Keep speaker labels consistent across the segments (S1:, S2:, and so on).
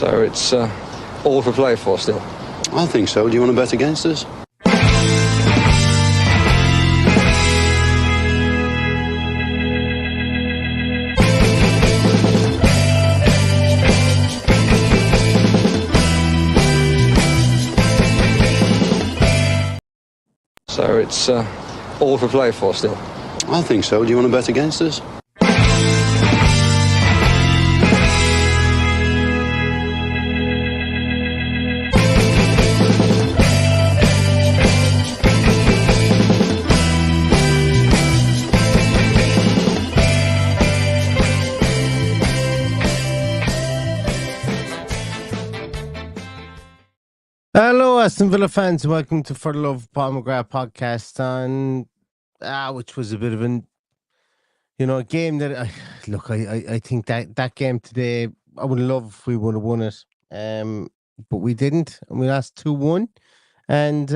S1: So it's all to play for still.
S2: I think so. Do you want to bet against us?
S1: So it's all to play for still.
S2: I think so. Do you want to bet against us?
S3: Hello, Aston Villa fans. Welcome to For the Love of Paul McGrath podcast on, which was a bit of an, a game that, I think that game today, I would love if we would have won it, but we didn't, and we lost 2-1, and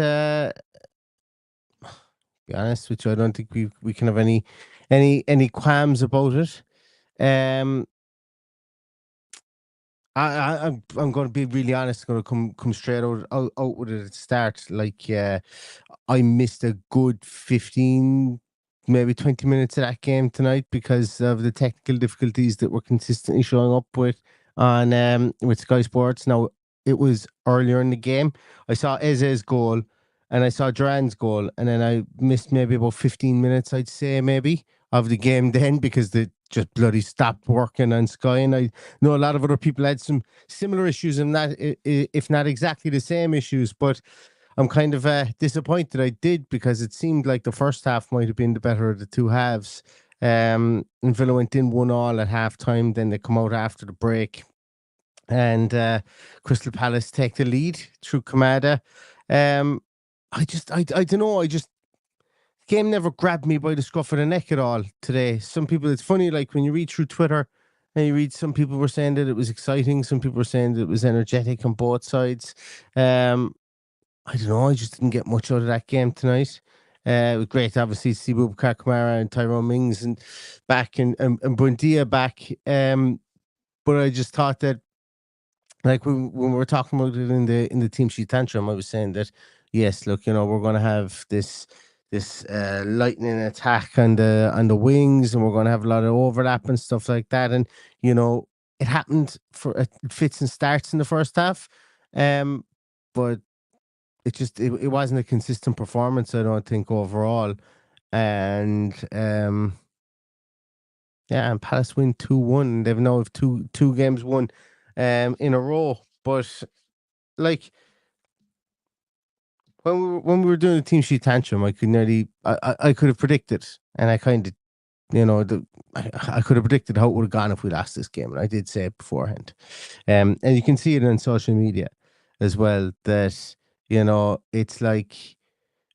S3: be honest with you, I don't think we can have any qualms about it. I'm going to be really honest. Going to come straight out with it at the start. I missed a good 15, maybe 20 minutes of that game tonight because of the technical difficulties that were consistently showing up with Sky Sports. Now, it was earlier in the game. I saw Eze's goal and I saw Duran's goal, and then I missed maybe about 15 minutes, I'd say, maybe, of the game then, because the just bloody stopped working on Sky. And I know a lot of other people had some similar issues, and that, if not exactly the same issues, but I'm kind of disappointed I did, because it seemed like the first half might have been the better of the two halves. And Villa went in 1-1 at half time, then they come out after the break, and Crystal Palace take the lead through Kamada. I don't know, the game never grabbed me by the scruff of the neck at all today. Some people, it's funny, like when you read through Twitter and you read, some people were saying that it was exciting, some people were saying that it was energetic on both sides. I don't know, I just didn't get much out of that game tonight. It was great, obviously, to see Boubacar Kamara and Tyrone Mings and back, and Buendia back. But I just thought that, like when we were talking about it in the team sheet tantrum, I was saying that, yes, look, we're going to have this lightning attack on the wings, and we're going to have a lot of overlap and stuff like that. And it happened for fits and starts in the first half, but it wasn't a consistent performance, I don't think, overall. And and Palace win 2-1. They've now have two games won in a row. But like, when we were doing the team sheet tantrum, I could have predicted, and I kind of, I could have predicted how it would have gone if we lost this game, and I did say it beforehand. And you can see it on social media as well, that it's like,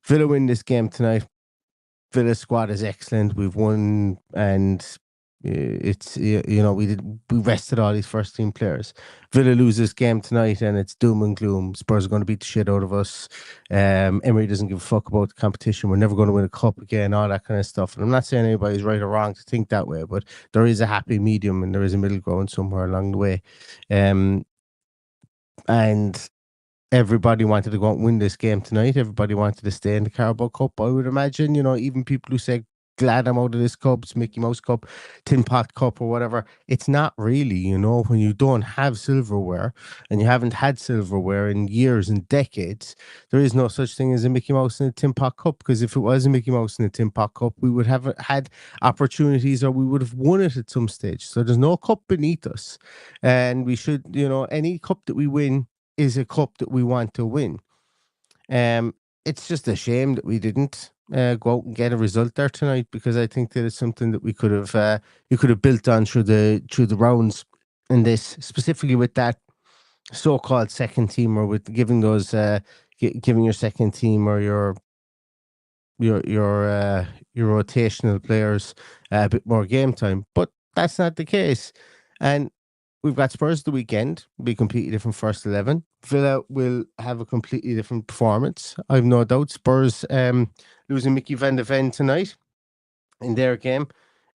S3: Villa win this game tonight. Villa's squad is excellent. We've won, and it's we rested all these first team players. Villa lose this game tonight and it's doom and gloom. Spurs are going to beat the shit out of us. Emery doesn't give a fuck about the competition. We're never going to win a cup again, all that kind of stuff. And I'm not saying anybody's right or wrong to think that way, but there is a happy medium and there is a middle ground somewhere along the way. And everybody wanted to go out and win this game tonight. Everybody wanted to stay in the Carabao Cup, I would imagine. Even people who say, glad I'm out of this cup, it's Mickey Mouse Cup, Tin Pot Cup or whatever. It's not really, when you don't have silverware and you haven't had silverware in years and decades, there is no such thing as a Mickey Mouse and a Tin Pot Cup, because if it was a Mickey Mouse and a Tin Pot Cup, we would have had opportunities, or we would have won it at some stage. So there's no cup beneath us. And we should, any cup that we win is a cup that we want to win. It's just a shame that we didn't go out and get a result there tonight, because I think that it's something that we could have built on through the rounds in this, specifically with that so-called second team, or with giving those giving your second team or your rotational players a bit more game time. But that's not the case, and we've got Spurs the weekend. It'll be a completely different first 11. Villa will have a completely different performance, I've no doubt. Spurs losing Mickey van de Ven tonight in their game.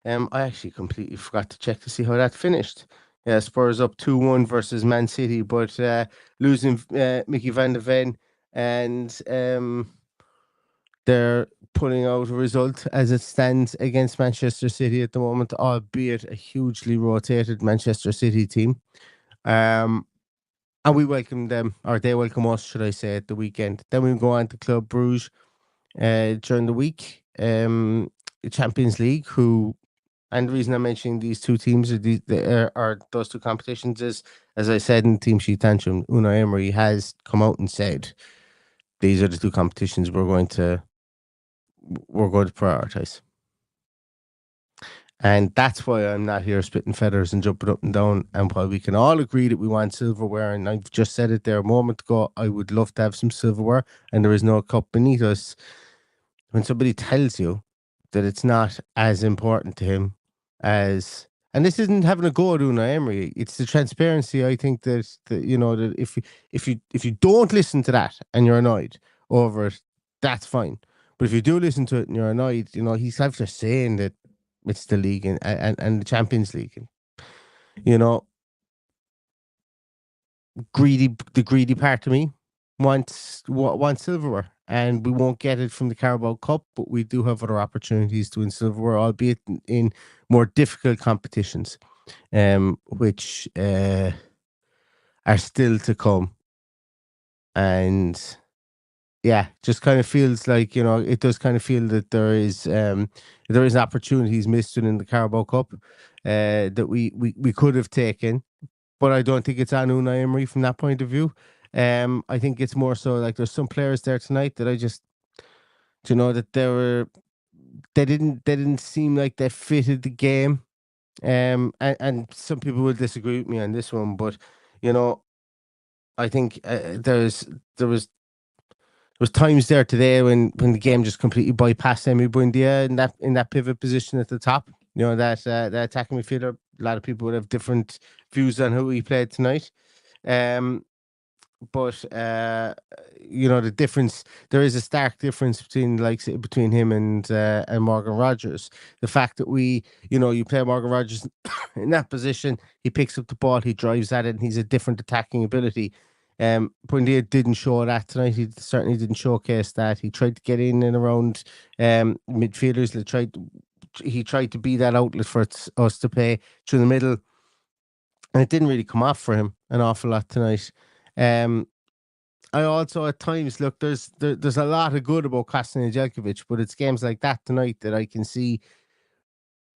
S3: I actually completely forgot to check to see how that finished. Yeah, Spurs up 2-1 versus Man City, but losing Mickey van de Ven, and they're putting out a result as it stands against Manchester City at the moment, albeit a hugely rotated Manchester City team. And we welcome them, or they welcome us, should I say, at the weekend. Then we go on to Club Bruges during the week. Champions League, and the reason I'm mentioning these two teams are those two competitions is, as I said in the team sheet tantrum, Unai Emery has come out and said these are the two competitions we're going to prioritize. And that's why I'm not here spitting feathers and jumping up and down. And while we can all agree that we want silverware, and I've just said it there a moment ago, I would love to have some silverware, and there is no cup beneath us. When somebody tells you that it's not as important to him as, and this isn't having a go at Unai Emery, it's the transparency. I think that that if you don't listen to that and you're annoyed over it, that's fine. But if you do listen to it and you're annoyed, he's after saying that it's the league and the Champions League. And, the greedy part of me wants silverware, and we won't get it from the Carabao Cup, but we do have other opportunities to win silverware, albeit in more difficult competitions, which are still to come. And yeah, just kind of feels like, it does kind of feel that there is opportunities missed in the Carabao Cup that we could have taken, but I don't think it's on Unai Emery from that point of view. I think it's more so like there's some players there tonight that I just, that they didn't seem like they fitted the game. And some people will disagree with me on this one, but I think there was times there today when the game just completely bypassed Emi Buendia in that pivot position at the top. That attacking midfielder. A lot of people would have different views on who he played tonight. But the difference, there is a stark difference between him and Morgan Rogers. The fact that you play Morgan Rogers in that position, he picks up the ball, he drives at it, and he's a different attacking ability. Buendia didn't show that tonight. He certainly didn't showcase that. He tried to get in and around midfielders. He tried to be that outlet for us to play through the middle, and it didn't really come off for him an awful lot tonight. I also at times look, there's a lot of good about Kosta Nedeljkovic, but it's games like that tonight that I can see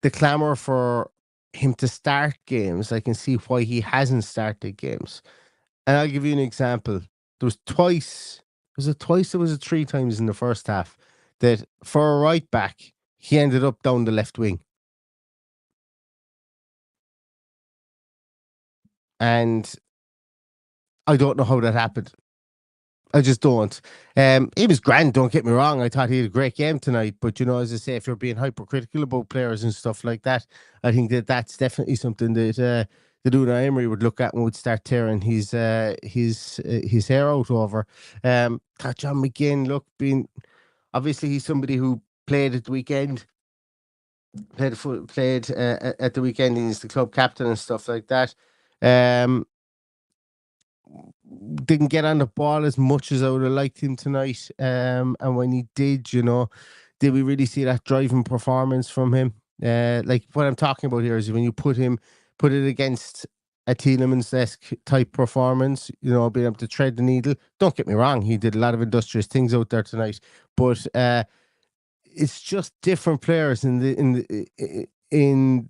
S3: the clamour for him to start games. I can see why he hasn't started games. And I'll give you an example. There was twice, was it twice? There was 3 times in the first half that for a right back, he ended up down the left wing. And I don't know how that happened. I just don't. He was grand, don't get me wrong. I thought he had a great game tonight. But, as I say, if you're being hypercritical about players and stuff like that, I think that's definitely something that Unai Emery would look at and would start tearing his hair out over. Thought John McGinn, obviously he's somebody who played at the weekend, played at the weekend. He's the club captain and stuff like that. Didn't get on the ball as much as I would have liked him tonight. And when he did, did we really see that driving performance from him? Like what I'm talking about here is when you put it against a Tielemans-esque type performance, being able to tread the needle. Don't get me wrong, he did a lot of industrious things out there tonight, but it's just different players in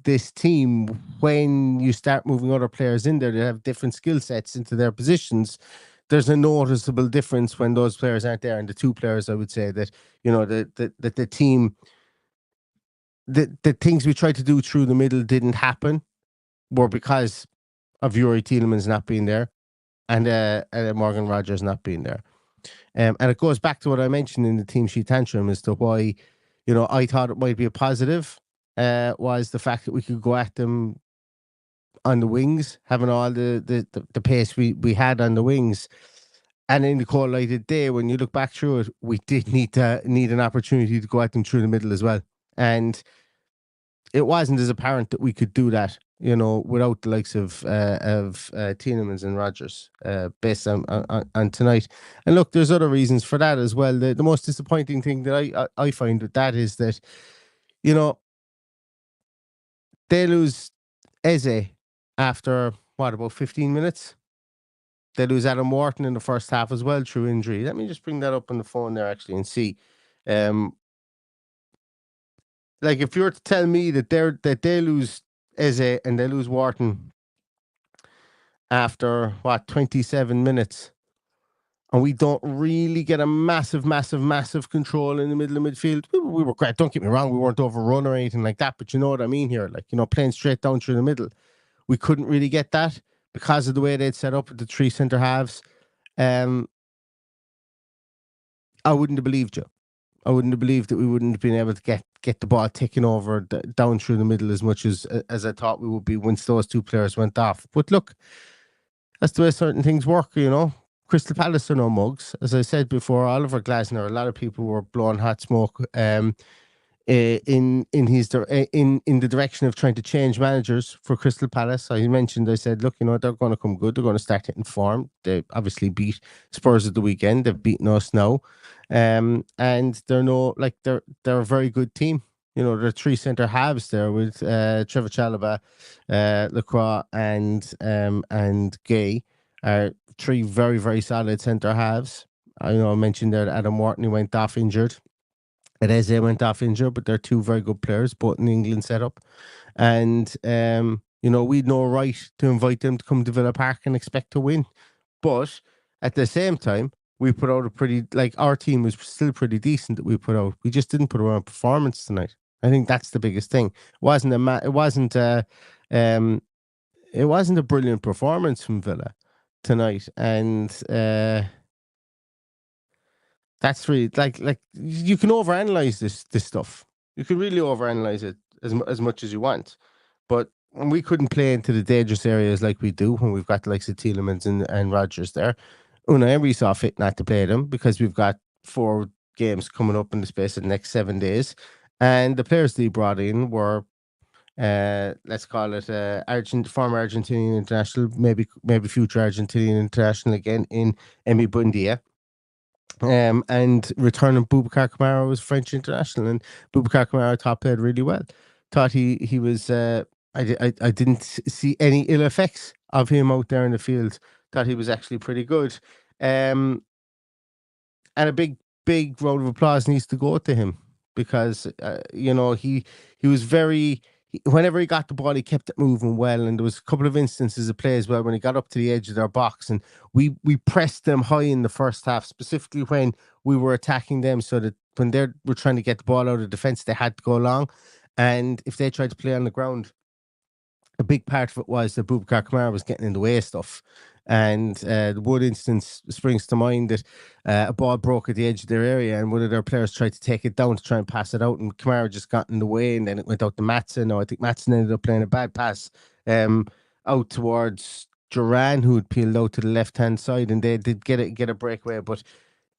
S3: this team. When you start moving other players in there that have different skill sets into their positions, there's a noticeable difference when those players aren't there. And the 2 players, I would say that that the team, the things we tried to do through the middle didn't happen, were because of Yuri Tielemans not being there and Morgan Rogers not being there. And it goes back to what I mentioned in the team sheet tantrum as to why, I thought it might be a positive, was the fact that we could go at them on the wings, having all the pace we had on the wings. And in the cold light of day, when you look back through it, we did need an opportunity to go at them through the middle as well. And it wasn't as apparent that we could do that, without the likes of Tielemans and Rodgers, based on tonight. And look, there's other reasons for that as well. The most disappointing thing that I find with that is that, you know, they lose Eze after what, about 15 minutes? They lose Adam Wharton in the first half as well through injury. Let me just bring that up on the phone there actually and see. Like, if you were to tell me that they lose Eze and they lose Wharton after what, 27 minutes, and we don't really get a massive, massive, massive control in the middle of midfield. We were great. Don't get me wrong, we weren't overrun or anything like that, but you know what I mean here. Like, playing straight down through the middle, we couldn't really get that because of the way they'd set up with the three centre halves. I wouldn't have believed you. I wouldn't have believed that we wouldn't have been able to get the ball taken over down through the middle as much as I thought we would be once those two players went off. But look, that's the way certain things work, Crystal Palace are no mugs. As I said before, Oliver Glasner, a lot of people were blowing hot smoke in the direction of trying to change managers for Crystal Palace. I said, look, they're going to come good. They're going to start hitting form. They obviously beat Spurs at the weekend. They've beaten us now, and they're a very good team. There are three centre halves there with Trevor Chalobah, Lacroix, and Gay are three very, very solid centre halves. I mentioned there that Adam Wharton went off injured. And Eze went off injured, but they're two very good players, both in the England setup. And, we'd no right to invite them to come to Villa Park and expect to win. But at the same time, we put out our team was still pretty decent that we put out. We just didn't put out a performance tonight. I think that's the biggest thing. It wasn't a brilliant performance from Villa tonight. And, that's really like you can overanalyze this stuff. You can really overanalyze it as much as you want, but when we couldn't play into the dangerous areas like we do when we've got the likes of Tielemans and Rodgers there, Unai Emery saw fit not to play them because we've got 4 games coming up in the space of the next 7 days, and the players that he brought in were let's call it former Argentinian international, maybe future Argentinian international again in Emi Buendia. And returning Boubacar Kamara was French international, and Boubacar Kamara played really well. Thought he was. I didn't see any ill effects of him out there in the field. Thought he was actually pretty good. And a big round of applause needs to go to him because he was very. Whenever he got the ball, he kept it moving well, and there was a couple of instances of play as well when he got up to the edge of their box, and we pressed them high in the first half, specifically when we were attacking them, so that when they were trying to get the ball out of defence, they had to go long, and if they tried to play on the ground, a big part of it was that Boubacar Kamara was getting in the way of stuff. And the one instance springs to mind that a ball broke at the edge of their area, and one of their players tried to take it down to try and pass it out, and Kamara just got in the way, and then it went out to Maatsen. No, I think Maatsen ended up playing a bad pass out towards Duran, who had peeled out to the left-hand side, and they did get a breakaway, but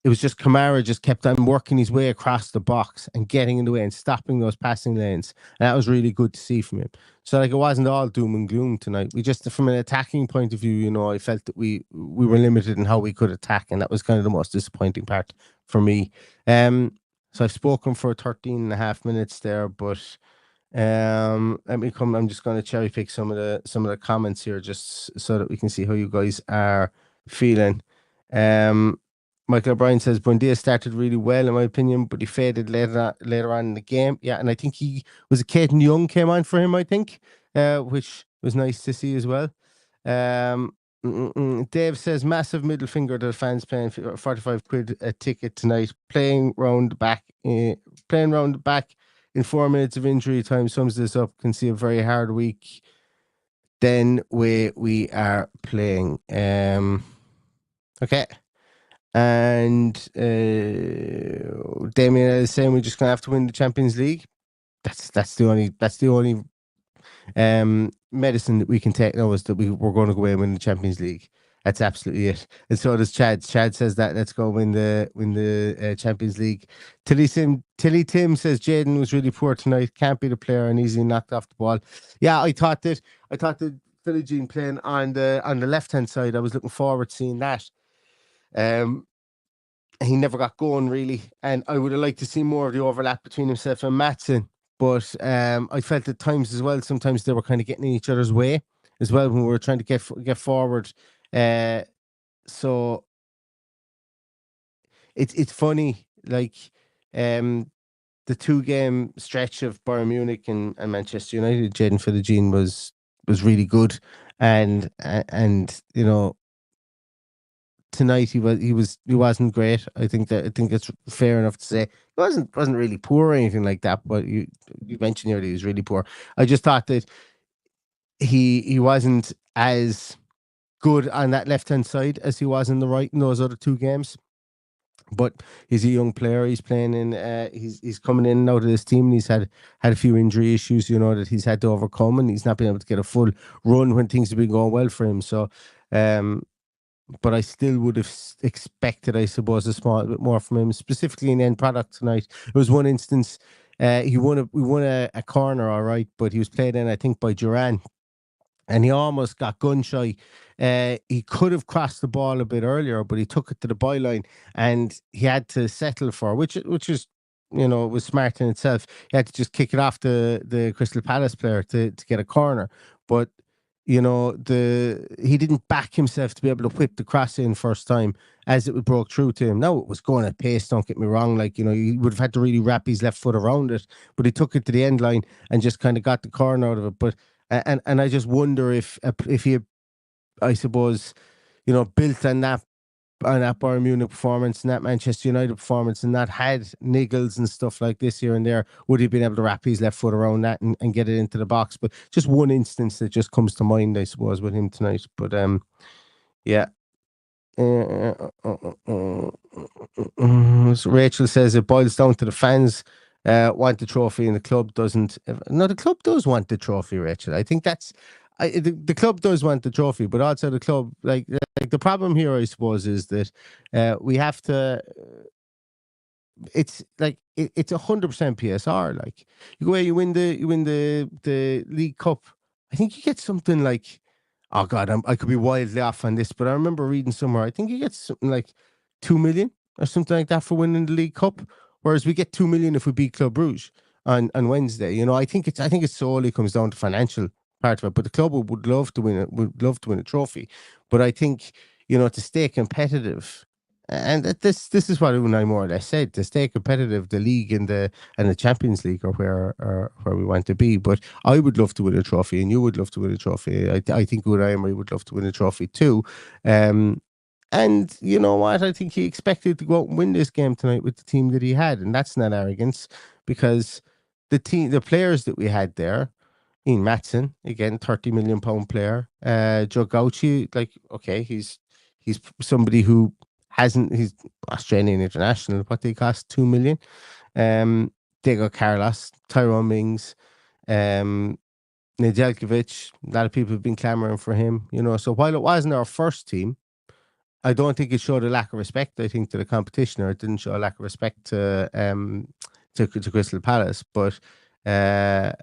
S3: it was just Kamara just kept on working his way across the box and getting in the way and stopping those passing lanes. And that was really good to see from him. So it wasn't all doom and gloom tonight. We just, from an attacking point of view, I felt that we were limited in how we could attack. And that was kind of the most disappointing part for me. So I've spoken for 13 and a half minutes there, but let me come. I'm just going to cherry pick some of the comments here just so that we can see how you guys are feeling. Michael O'Brien says Buendia started really well in my opinion, but he faded later on in the game. Yeah, and I think he was a Caden Young came on for him, I think, which was nice to see as well. Dave says massive middle finger to the fans paying 45 quid a ticket tonight, playing round the back in 4 minutes of injury time sums this up. Can see a very hard week. Then we are playing. Okay. And Damien is saying we're just gonna have to win the Champions League. That's the only medicine that we can take now is that we're going to go away and win the Champions League. That's absolutely it. And so does Chad. Chad says that let's go win the Champions League. Tilly Tim says Jaden was really poor tonight. Can't be the player and easily knocked off the ball. Yeah, I thought that Philly Jean playing on the left hand side. I was looking forward to seeing that. He never got going really, and I would have liked to see more of the overlap between himself and Matson. But I felt at times as well. Sometimes they were kind of getting in each other's way as well when we were trying to get forward. So it's funny, like the 2 game stretch of Bayern Munich and Manchester United, Jaden Philogene was really good, and tonight he wasn't great. I think it's fair enough to say he wasn't really poor or anything like that. But you mentioned earlier he was really poor. I just thought that he wasn't as good on that left hand side as he was in the right in those other 2 games. But he's a young player. He's playing in. He's coming in and out of this team, and he's had a few injury issues, that he's had to overcome, and he's not been able to get a full run when things have been going well for him. So, but I still would have expected, I suppose, a small bit more from him, specifically in end product tonight. There was one instance, we won a corner, all right, but he was played in, I think, by Duran, and he almost got gun shy. He could have crossed the ball a bit earlier, but he took it to the byline, and he had to settle for which is was smart in itself. He had to just kick it off the Crystal Palace player to get a corner, but he didn't back himself to be able to whip the cross in first time as it broke through to him. Now it was going at pace, don't get me wrong. Like, he would have had to really wrap his left foot around it, but he took it to the end line and just kind of got the corner out of it. But and I just wonder if he, I suppose, built on that Bayern Munich performance and that Manchester United performance and not had niggles and stuff like this here and there, would he have been able to wrap his left foot around that and get it into the box? But just one instance that just comes to mind, I suppose, with him tonight. But yeah. Rachel says it boils down to the fans want the trophy and the club doesn't. No, the club does want the trophy, Rachel. I think the club does want the trophy, but also the club, like the problem here, I suppose, is that we have to. It's like it's 100% PSR. Like you go away, you win the League Cup. I think you get something like, oh God, I could be wildly off on this, but I remember reading somewhere. I think you get something like 2 million or something like that for winning the League Cup, whereas we get 2 million if we beat Club Brugge on Wednesday. I think it solely comes down to financial part of it. But the club would love to win it. Would love to win a trophy, but I think to stay competitive. And this is what Unai more or less said: to stay competitive, the league and the Champions League are where we want to be. But I would love to win a trophy, and you would love to win a trophy. I think Unai Emery would love to win a trophy too. And you know what? I think he expected to go out and win this game tonight with the team that he had, and that's not arrogance, because the players that we had there. Ian Matson, again, £30 million player. Joe Gauchi, like, okay, he's somebody who he's Australian international. What they cost, 2 million. Diego Carlos, Tyrone Mings, Nedeljkovic. A lot of people have been clamoring for him. So while it wasn't our first team, I don't think it showed a lack of respect, I think, to the competition, or it didn't show a lack of respect to Crystal Palace. But I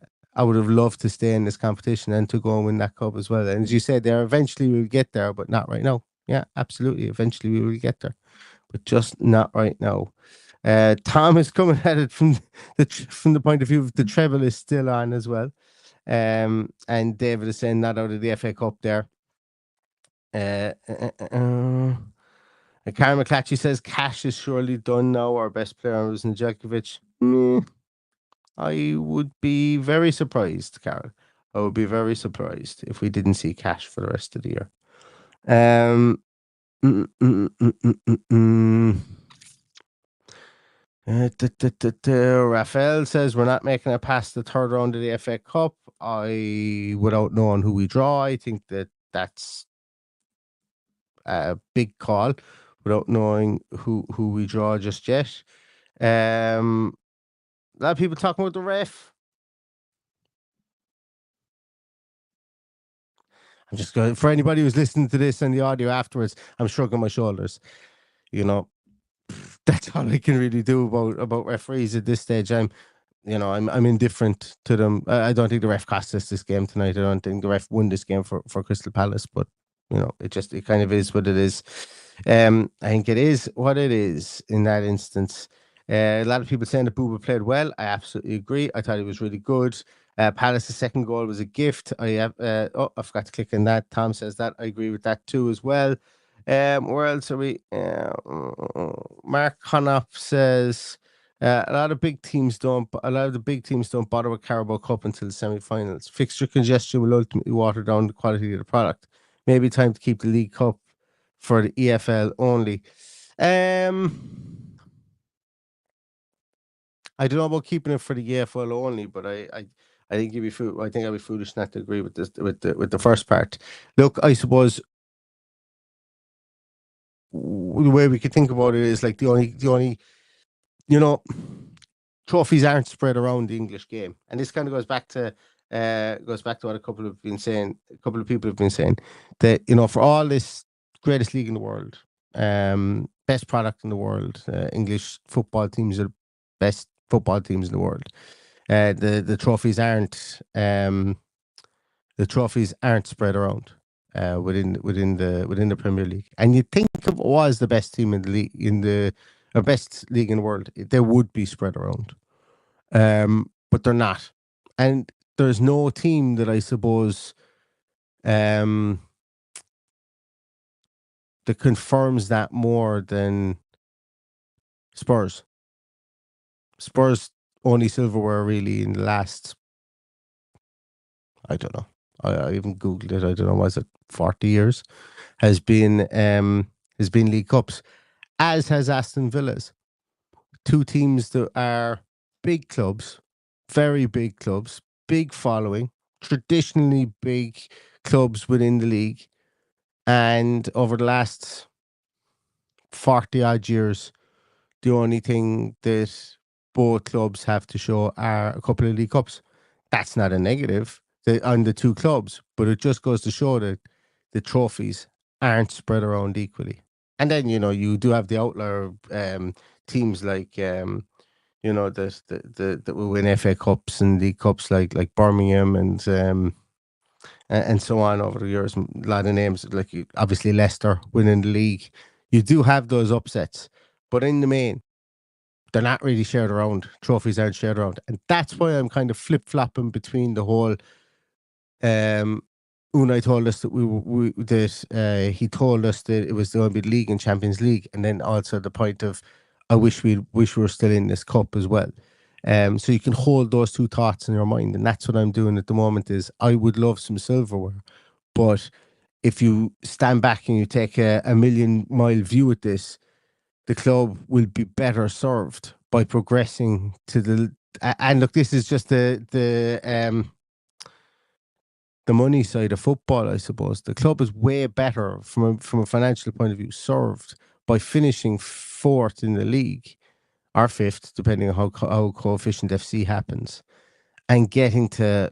S3: would have loved to stay in this competition and to go and win that cup as well. And as you said there, eventually we'll get there, but not right now. Yeah, absolutely. Eventually we will get there, but just not right now. Tom is coming at it from the point of view of the treble is still on as well. And David is saying not out of the FA Cup there. Karen McClatchy says Cash is surely done now. Our best player was Nedeljkovic. I would be very surprised, Carol. I would be very surprised if we didn't see Cash for the rest of the year. Raphael says we're not making it past the third round of the FA Cup. Without knowing who we draw, I think that's a big call. Without knowing who we draw just yet. A lot of people talking about the ref. I'm just going for anybody who's listening to this and the audio afterwards. I'm shrugging my shoulders. You know, that's all I can really do about referees at this stage. I'm indifferent to them. I don't think the ref cost us this game tonight. I don't think the ref won this game for Crystal Palace, but it kind of is what it is. I think it is what it is in that instance. A lot of people saying that Booba played well. I absolutely agree. I thought he was really good. Palace's second goal was a gift. I forgot to click on that. Tom says that. I agree with that too as well. Where else are we? Mark Honop says a lot of the big teams don't bother with Carabao Cup until the semi-finals. Fixture congestion will ultimately water down the quality of the product. Maybe time to keep the League Cup for the EFL only. I don't know about keeping it for the EFL only, but I think I'd be foolish not to agree with this with the first part. Look, I suppose the way we could think about it is like the only trophies aren't spread around the English game, and this kind of goes back to what a couple of people have been saying, that for all this greatest league in the world, best product in the world, English football teams are the best football teams in the world. The trophies aren't spread around within the Premier League. And you'd think if it was the best team in the league best league in the world, they would be spread around. But they're not. And there's no team that I suppose that confirms that more than Spurs. Spurs only silverware really in the last, I don't know, I even Googled it, I don't know, was it 40 years, has been League Cups, as has Aston Villa's. Two teams that are big clubs, very big clubs, big following, traditionally big clubs within the league. And over the last 40 odd years, the only thing that both clubs have to show are a couple of League Cups. That's not a negative on the two clubs, but it just goes to show that the trophies aren't spread around equally. And then, you do have the outlier teams like, that will win FA Cups and League Cups like Birmingham and so on over the years. A lot of names, like obviously Leicester winning the league. You do have those upsets, but in the main, they're not really shared around. Trophies aren't shared around. And that's why I'm kind of flip-flopping between the whole Unai told us that he told us that it was going to be league and Champions League, and then also the point of I wish we were still in this cup as well. So you can hold those two thoughts in your mind, and that's what I'm doing at the moment. Is I would love some silverware, but if you stand back and you take a 1,000,000-mile view at this, the club will be better served by progressing to the. And look, this is just the money side of football, I suppose. The club is way better from a financial point of view served by finishing fourth in the league, or fifth, depending on how coefficient FC happens, and getting to,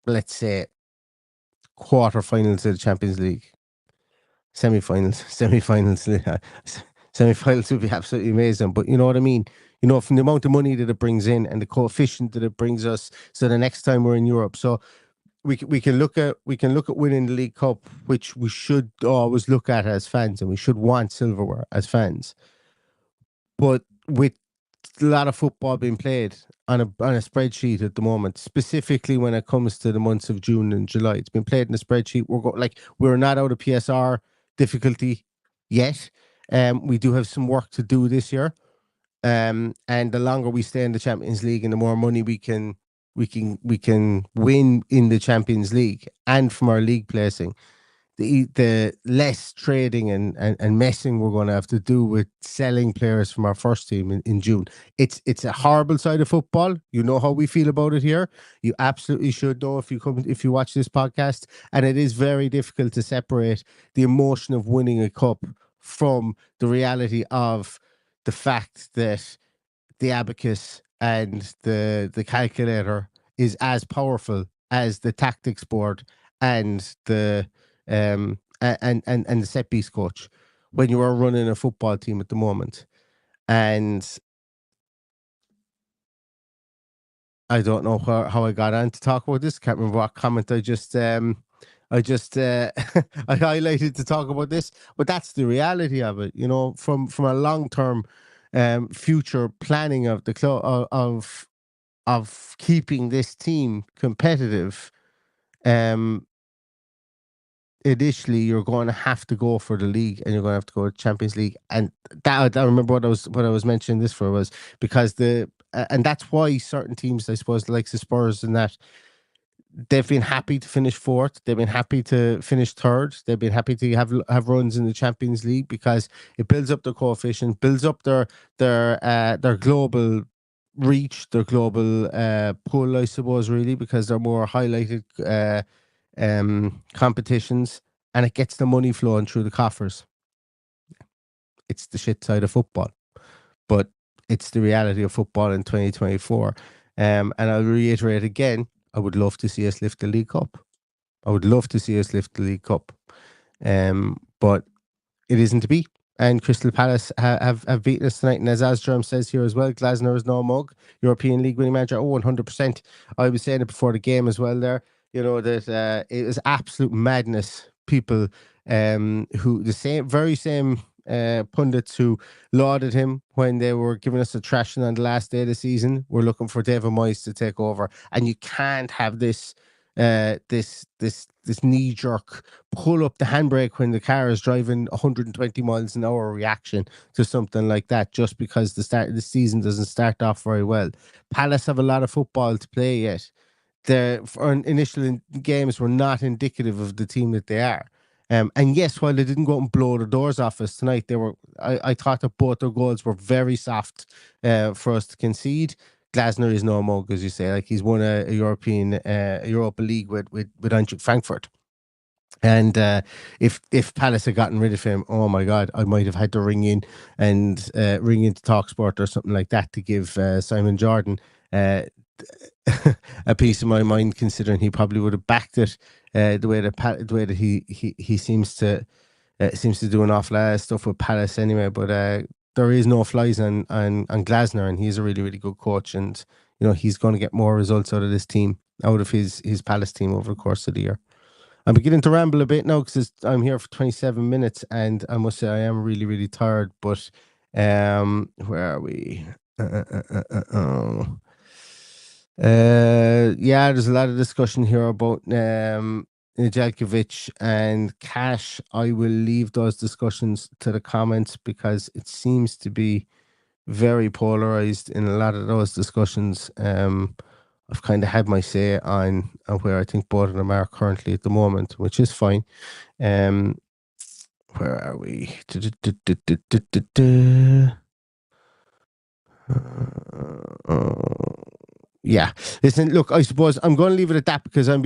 S3: let's say, quarterfinals of the Champions League, semi-finals would be absolutely amazing. But you know what I mean? From the amount of money that it brings in and the coefficient that it brings us, so the next time we're in Europe, so we can look at winning the League Cup, which we should always look at as fans, and we should want silverware as fans. But with a lot of football being played on a spreadsheet at the moment, specifically when it comes to the months of June and July, it's been played in a spreadsheet. We're not out of PSR difficulty yet. We do have some work to do this year. And the longer we stay in the Champions League and the more money we can win in the Champions League and from our league placing, the less trading and messing we're going to have to do with selling players from our first team in June. It's a horrible side of football. You know how we feel about it here. You absolutely should know if you watch this podcast. And it is very difficult to separate the emotion of winning a cup from the reality of the fact that the abacus and the calculator is as powerful as the tactics board and the and the set piece coach when you are running a football team at the moment. And I don't know how I got on to talk about this. Can't remember what comment I just I highlighted to talk about this, but that's the reality of it. You know, from a long term future planning of the club of keeping this team competitive. Initially you're going to have to go for the league, and you're going to have to go to Champions League, and that I remember what I was mentioning this for was because and that's why certain teams, I suppose, like the Spurs and that, they've been happy to finish fourth, they've been happy to finish third, they've been happy to have runs in the Champions League, because it builds up their coefficient, builds up their global reach, their global pull, I suppose, really, because they're more highlighted competitions, and it gets the money flowing through the coffers. It's the shit side of football, but it's the reality of football in 2024. And I'll reiterate again, I would love to see us lift the League Cup. I would love to see us lift the League Cup. But it isn't to be. And Crystal Palace have beaten us tonight. And as Asgerm says here as well, Glasner is no mug. European League winning manager. Oh, 100%. I was saying it before the game as well there. You know, that it was absolute madness. People who very same pundits who lauded him when they were giving us a thrashing on the last day of the season were looking for David Moyes to take over. And you can't have this knee jerk pull up the handbrake when the car is driving 120 miles an hour reaction to something like that, just because the start of the season doesn't start off very well. Palace have a lot of football to play yet. Their initial games were not indicative of the team that they are. And yes, while they didn't go out and blow the doors off us tonight, they were. I thought that both their goals were very soft for us to concede. Glasner is no mug, as you say. Like, he's won a European Europa League with Eintracht Frankfurt. And if Palace had gotten rid of him, oh my God, I might have had to ring into Talksport or something like that to give Simon Jordan a piece of my mind, considering he probably would have backed it the way that he seems to do an awful lot of stuff with Palace anyway. But there is no flies on Glasner, and he's a really, really good coach, and you know, he's going to get more results out of this team, out of his Palace team over the course of the year. I'm beginning to ramble a bit now because I'm here for 27 minutes, and I must say I am really, really tired. But where are we? Yeah, there's a lot of discussion here about Nedeljkovic and Cash. I will leave those discussions to the comments, because it seems to be very polarized in a lot of those discussions. I've kind of had my say on where I think both of them are currently at the moment, which is fine. Where are we? Yeah, listen, look, I suppose I'm going to leave it at that, because I'm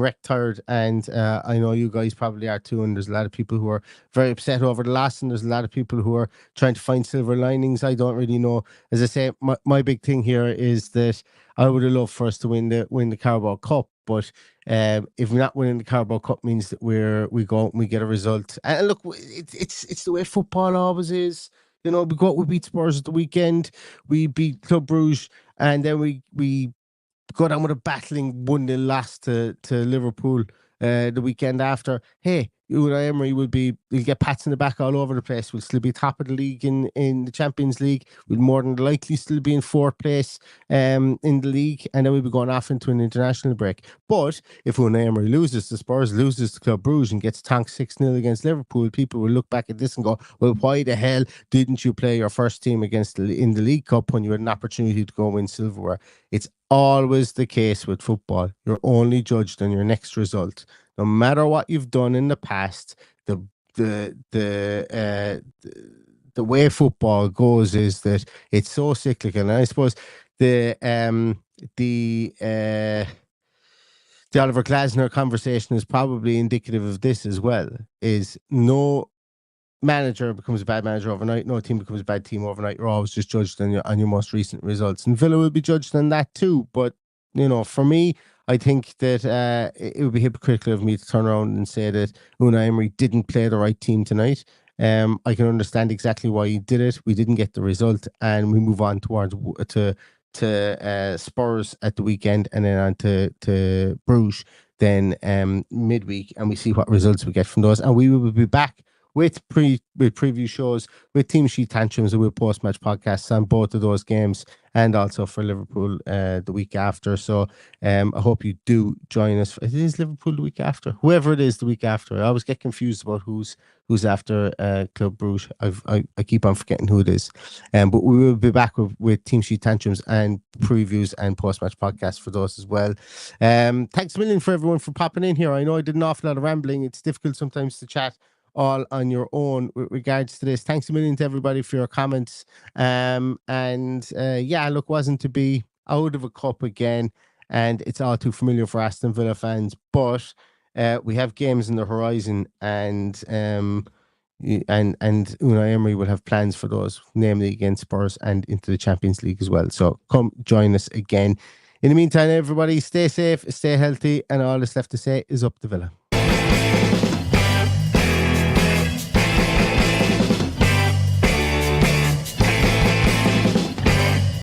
S3: wreck tired, and I know you guys probably are too, and there's a lot of people who are very upset over the loss, and there's a lot of people who are trying to find silver linings. I don't really know. As I say, my big thing here is that I would have loved for us to win the Carabao Cup, but if we're not winning the Carabao Cup means that we go out and we get a result. And look, it's the way football always is. You know, we beat Spurs at the weekend, we beat Club Brugge, and then we go down with a battling 1-0 loss to Liverpool the weekend after. Hey, Unai Emery will get pats in the back all over the place. We'll still be top of the league in the Champions League. We'll more than likely still be in fourth place in the league, and then we'll be going off into an international break. But if Unai Emery loses to Spurs, loses to Club Brugge, and gets tanked 6-0 against Liverpool, people will look back at this and go, well, why the hell didn't you play your first team in the League Cup when you had an opportunity to go win silverware? It's always the case with football. You're only judged on your next result. No matter what you've done in the past, the way football goes is that it's so cyclical. And I suppose the Oliver Glasner conversation is probably indicative of this as well. Is no manager becomes a bad manager overnight. No team becomes a bad team overnight. You're always just judged on your most recent results, and Villa will be judged on that too. But you know, for me, I think that it would be hypocritical of me to turn around and say that Unai Emery didn't play the right team tonight. I can understand exactly why he did it. We didn't get the result, and we move on towards to Spurs at the weekend, and then on to Bruges then midweek, and we see what results we get from those. And we will be back with preview shows, with team sheet tantrums, and with post match podcasts on both of those games, and also for Liverpool the week after. So I hope you do join us. It is Liverpool the week after, whoever it is the week after. I always get confused about who's after Club Bruges. I keep on forgetting who it is. But we will be back with team sheet tantrums and previews and post match podcasts for those as well. Thanks a million for everyone for popping in here. I know I did an awful lot of rambling. It's difficult sometimes to chat all on your own with regards to this. Thanks a million to everybody for your comments. Yeah, look, wasn't to be out of a cup again, and it's all too familiar for Aston Villa fans, but we have games in the horizon, and Unai Emery will have plans for those, namely against Spurs and into the Champions League as well. So come join us again. In the meantime, everybody, stay safe, stay healthy, and all that's left to say is up the Villa.